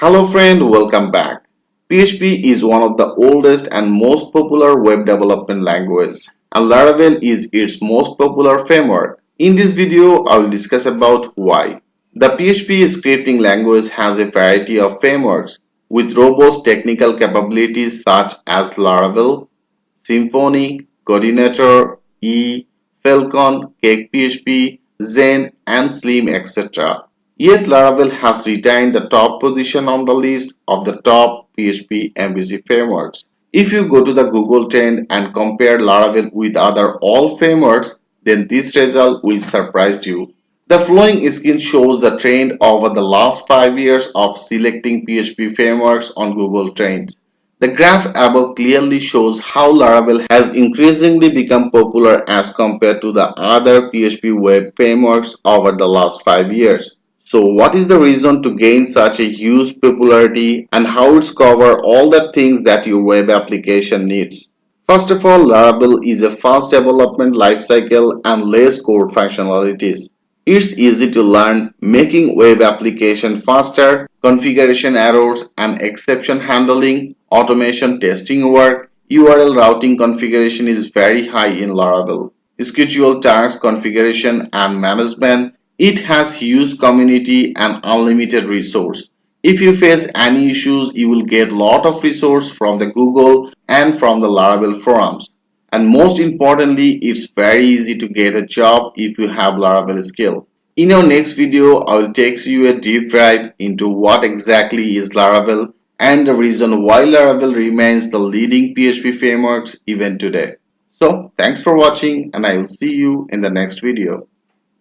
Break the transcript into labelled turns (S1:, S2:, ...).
S1: Hello friend, welcome back. PHP is one of the oldest and most popular web development languages, and Laravel is its most popular framework. In this video, I will discuss about why. The PHP scripting language has a variety of frameworks with robust technical capabilities such as Laravel, Symfony, codeigniter, Falcon, CakePHP, Zen, and Slim, etc. Yet Laravel has retained the top position on the list of the top PHP MVC frameworks. If you go to the Google trend and compare Laravel with other all frameworks, then this result will surprise you. The following screen shows the trend over the last 5 years of selecting PHP frameworks on Google Trends. The graph above clearly shows how Laravel has increasingly become popular as compared to the other PHP web frameworks over the last 5 years. So what is the reason to gain such a huge popularity and how it's cover all the things that your web application needs? First of all, Laravel is a fast development lifecycle and less code functionalities. It's easy to learn, making web application faster, configuration errors and exception handling, automation testing work, URL routing configuration is very high in Laravel. Schedule task configuration and management, it has huge community and unlimited resource. If you face any issues, you will get lot of resource from the Google and from the Laravel forums. And most importantly, it's very easy to get a job if you have Laravel skill. In our next video, I will take you a deep dive into what exactly is Laravel and the reason why Laravel remains the leading PHP frameworks even today. So, thanks for watching and I will see you in the next video.